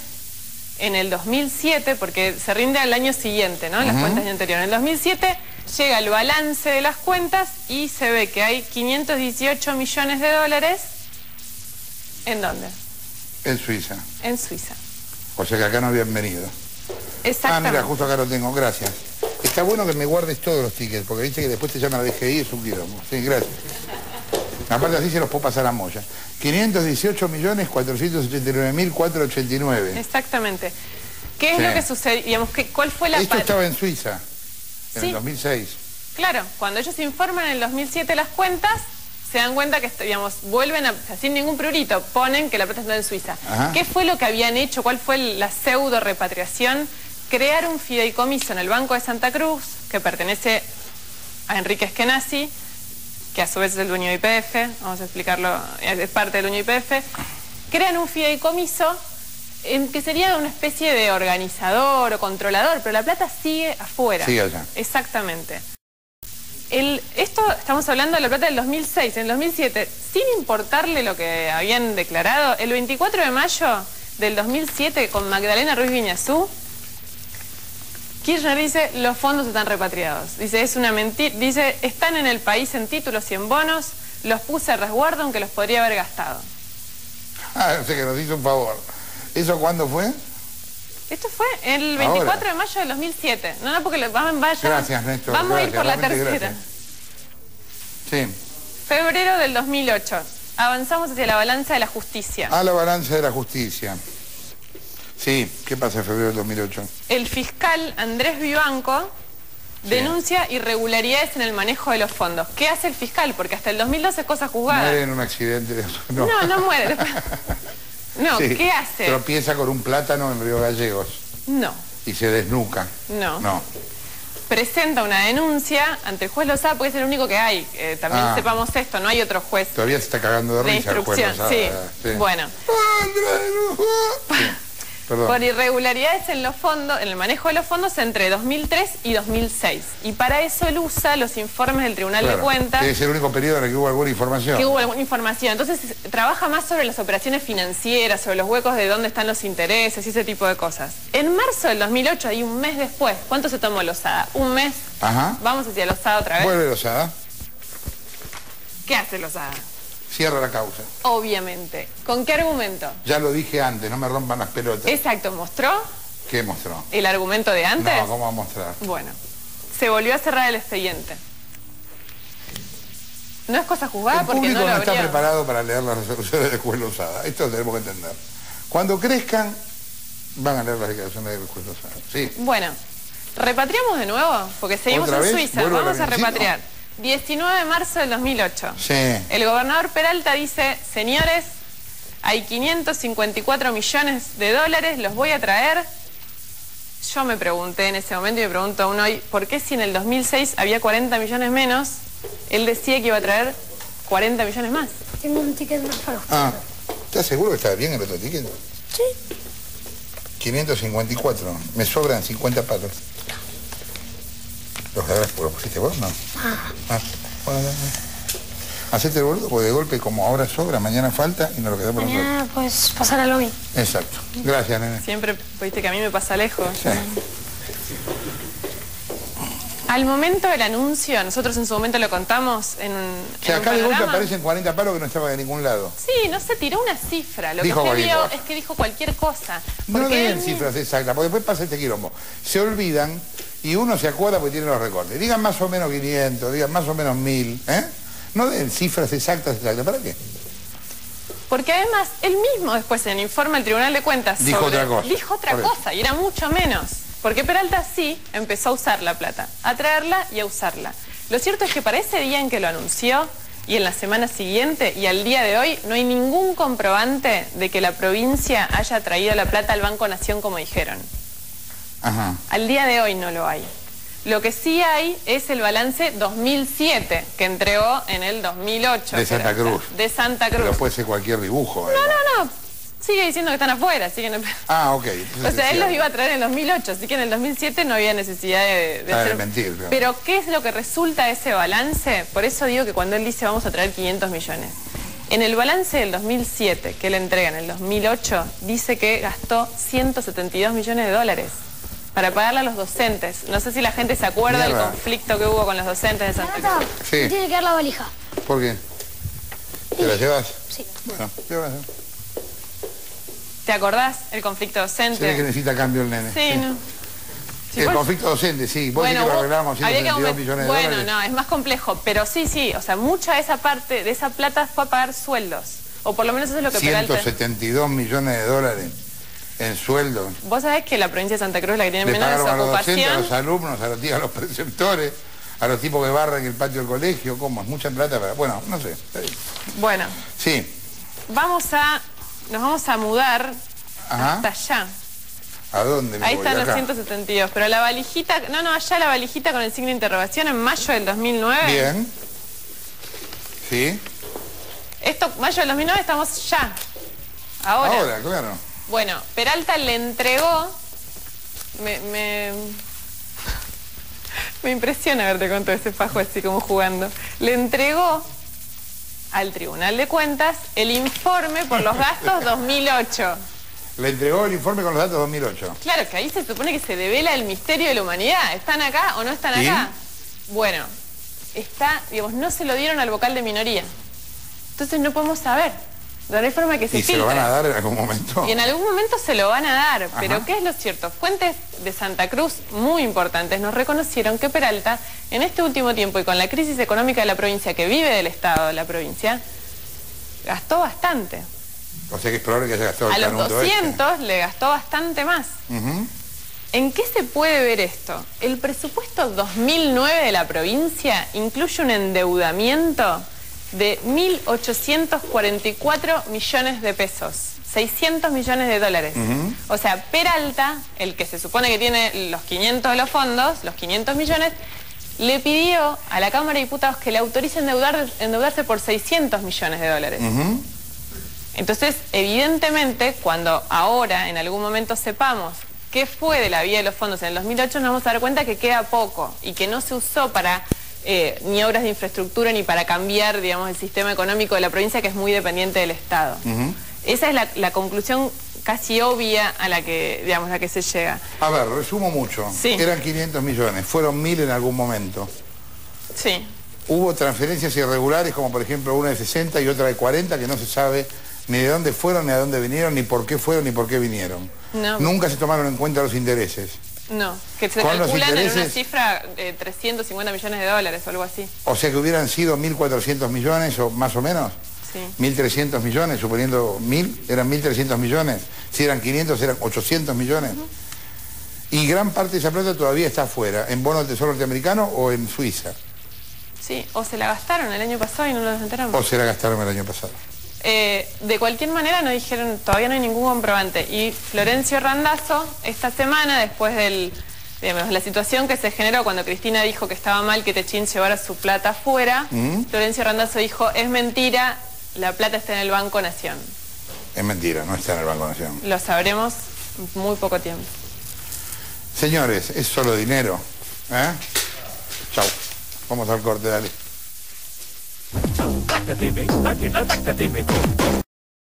en el 2007, porque se rinde al año siguiente, ¿no? En las cuentas anteriores. En el 2007 llega el balance de las cuentas y se ve que hay 518 millones de dólares. ¿En dónde? En Suiza. En Suiza. O sea que acá no habían venido. Exactamente. Mira, justo acá lo tengo, gracias. Está bueno que me guardes todos los tickets, porque dice que después te llama la DGI, es un quilombo. Sí, gracias. Aparte así se los puedo pasar a Moya. 518.489.489. Exactamente. ¿Qué es lo que sucedió? Digamos, ¿cuál fue la... Esto estaba en Suiza, en el 2006. Claro, cuando ellos informan en el 2007 las cuentas, se dan cuenta que, digamos, vuelven a, sin ningún prurito, ponen que la plata está en Suiza. ¿Qué fue lo que habían hecho? ¿Cuál fue la pseudo repatriación? Crear un fideicomiso en el Banco de Santa Cruz, que pertenece a Enrique Eskenazi, que a su vez es el dueño de YPF, vamos a explicarlo, es parte del dueño de YPF. Crean un fideicomiso que sería una especie de organizador o controlador, pero la plata sigue afuera. Sigue allá. Exactamente. Esto estamos hablando de la plata del 2006. En el 2007, sin importarle lo que habían declarado, el 24 de mayo del 2007, con Magdalena Ruiz Viñazú, Kirchner dice, los fondos están repatriados. Dice, es una mentira. Dice, están en el país en títulos y en bonos, los puse a resguardo aunque los podría haber gastado. Ah, o sea que nos hizo un favor. ¿Eso cuándo fue? Esto fue el 24 de mayo del 2007. No, porque gracias, Néstor. Vamos a ir por la tercera. Gracias. Sí. Febrero del 2008. Avanzamos hacia la balanza de la justicia. A la balanza de la justicia. Sí, ¿qué pasa en febrero del 2008? El fiscal Andrés Vivanco denuncia irregularidades en el manejo de los fondos. ¿Qué hace el fiscal? Porque hasta el 2012 es cosa juzgada. Muere en un accidente. No muere. No, sí, ¿qué hace? Tropieza con un plátano en Río Gallegos. No. Y se desnuca. No. Presenta una denuncia ante el juez Lozada, porque es el único que hay. También sepamos esto, no hay otro juez. Todavía se está cagando de risa el juez Lozada. Sí. Bueno. Por irregularidades en los fondos, en el manejo de los fondos entre 2003 y 2006. Y para eso él usa los informes del Tribunal de Cuentas. Es el único periodo en el que hubo alguna información. Entonces trabaja más sobre las operaciones financieras, sobre los huecos de dónde están los intereses y ese tipo de cosas. En marzo del 2008, ahí un mes después, ¿cuánto se tomó Lozada? Un mes. Ajá. Vamos hacia Lozada otra vez. Vuelve Lozada. ¿Qué hace Lozada? Cierra la causa. Obviamente. ¿Con qué argumento? Ya lo dije antes, no me rompan las pelotas. Exacto, ¿mostró? ¿Qué mostró? ¿El argumento de antes? No, ¿cómo va a mostrar? Bueno, se volvió a cerrar el expediente. No es cosa juzgada porque no lo está abrió. preparado para leer las resoluciones del juez Lozada. Esto lo tenemos que entender. Cuando crezcan, van a leer las declaraciones del juez Lozada. Sí. Bueno, ¿repatriamos de nuevo? Porque seguimos en Suiza. Vamos a repatriar. 19 de marzo del 2008. Sí. El gobernador Peralta dice, señores, hay 554 millones de dólares, los voy a traer. Yo me pregunté en ese momento y me pregunto aún hoy, ¿por qué si en el 2006 había 40 millones menos, él decía que iba a traer 40 millones más? Tengo un ticket más para usted. ¿Estás seguro que estaba bien el otro ticket? Sí. 554. Me sobran 50 palos. ¿Lo pusiste vos? No. Bueno, hacete el boludo, porque de golpe como ahora sobra, mañana falta y no lo quedamos nosotros. Mañana pues pasar al lobby. Exacto. Gracias, nene. Siempre, viste que a mí me pasa lejos. Sí. Al momento del anuncio, nosotros en su momento lo contamos en un acá de golpe aparecen 40 palos que no estaban de ningún lado. Sí, no se tiró una cifra. Lo Dijo que usted vio es que dijo cualquier cosa. No den cifras exactas, porque después pasa este quilombo. Se olvidan y uno se acuerda porque tiene los recortes. Digan más o menos 500, digan más o menos 1000, No den cifras exactas. ¿Para qué? Porque además, él mismo después en el informe del Tribunal de Cuentas dijo otra cosa y era mucho menos. Porque Peralta sí empezó a usar la plata, a traerla y a usarla. Lo cierto es que para ese día en que lo anunció y en la semana siguiente y al día de hoy no hay ningún comprobante de que la provincia haya traído la plata al Banco Nación como dijeron. Ajá. Al día de hoy no lo hay. Lo que sí hay es el balance 2007 que entregó en el 2008. De Santa Cruz. De Santa Cruz. Pero puede ser cualquier dibujo. No. Sigue diciendo que están afuera, así que no... Ok. O sea, él los iba a traer en el 2008, así que en el 2007 no había necesidad de hacer... mentir. Pero ¿qué es lo que resulta de ese balance? Por eso digo que cuando él dice vamos a traer 500 millones. En el balance del 2007, que él entrega en el 2008, dice que gastó 172 millones de dólares para pagarle a los docentes. No sé si la gente se acuerda del conflicto que hubo con los docentes de Santa Cruz. Sí. Tiene que dar la valija. ¿Por qué? ¿Te la llevas? Sí. Bueno, llévala. ¿Te acordás? El conflicto docente. Se ve que necesita cambio el nene. Sí, ¿no? El conflicto docente, sí. Vos decís que lo arreglamos 132 millones de dólares. Bueno, no, es más complejo. Pero sí. O sea, mucha de esa parte, de esa plata fue a pagar sueldos. O por lo menos eso es lo que Peralta... 172 millones de dólares en sueldos. Vos sabés que la provincia de Santa Cruz es la que tiene menos desocupación. A los docentes, a los alumnos, a los tíos, a los preceptores, a los tipos que barran el patio del colegio. ¿Cómo? Es mucha plata para... Bueno, no sé. Bueno. Sí. Nos vamos a mudar hasta allá. ¿A dónde me Ahí voy? están los 172, pero la valijita, allá la valijita con el signo de interrogación en mayo del 2009. Bien. Sí. Esto, mayo del 2009, estamos ya. Ahora, claro. Bueno, Peralta le entregó, me impresiona verte con todo ese fajo así como jugando. Le entregó al Tribunal de Cuentas el informe por los gastos 2008. Le entregó el informe con los datos 2008. Claro, que ahí se supone que se devela el misterio de la humanidad. ¿Están acá o no están acá? Bueno, no se lo dieron al vocal de minoría. Entonces no podemos saber. De la forma que se filtra. ¿Y se lo van a dar en algún momento? Y en algún momento se lo van a dar. Pero ¿qué es lo cierto? Fuentes de Santa Cruz muy importantes nos reconocieron que Peralta, en este último tiempo y con la crisis económica de la provincia, que vive del Estado de la provincia, gastó bastante. O sea que es probable que haya gastado el A los canuto 200 le gastó bastante más. Ujú. ¿En qué se puede ver esto? El presupuesto 2009 de la provincia incluye un endeudamiento de 1.844 millones de pesos, 600 millones de dólares. O sea, Peralta, el que se supone que tiene los 500 de los fondos, los 500 millones, le pidió a la Cámara de Diputados que le autorice endeudarse por 600 millones de dólares. Entonces, evidentemente, cuando ahora, en algún momento, sepamos qué fue de la vía de los fondos en el 2008, nos vamos a dar cuenta que queda poco y que no se usó para ni obras de infraestructura ni para cambiar, digamos, el sistema económico de la provincia, que es muy dependiente del Estado. Esa es la conclusión casi obvia a la que, digamos, la que se llega. A ver, resumo mucho. Sí. Eran 500 millones, fueron 1.000 en algún momento. Sí. Hubo transferencias irregulares, como por ejemplo una de 60 y otra de 40, que no se sabe ni de dónde fueron, ni a dónde vinieron, ni por qué fueron, ni por qué vinieron. No. Nunca se tomaron en cuenta los intereses. No, que se Con los calculan en una intereses- cifra de 350 millones de dólares o algo así. O sea que hubieran sido 1.400 millones, o más o menos. Sí. 1.300 millones, suponiendo 1.000, eran 1.300 millones. Si eran 500, eran 800 millones. Y gran parte de esa plata todavía está afuera, en bonos del Tesoro norteamericano o en Suiza. Sí, o se la gastaron el año pasado y no nos enteramos. O se la gastaron el año pasado. De cualquier manera nos dijeron, todavía no hay ningún comprobante. Y Florencio Randazzo, esta semana, después de la situación que se generó cuando Cristina dijo que estaba mal que Techín llevara su plata afuera, Florencio Randazzo dijo, es mentira, la plata está en el Banco Nación. Es mentira, no está en el Banco Nación. Lo sabremos en muy poco tiempo. Señores, es solo dinero. Chau. Vamos al corte, dale.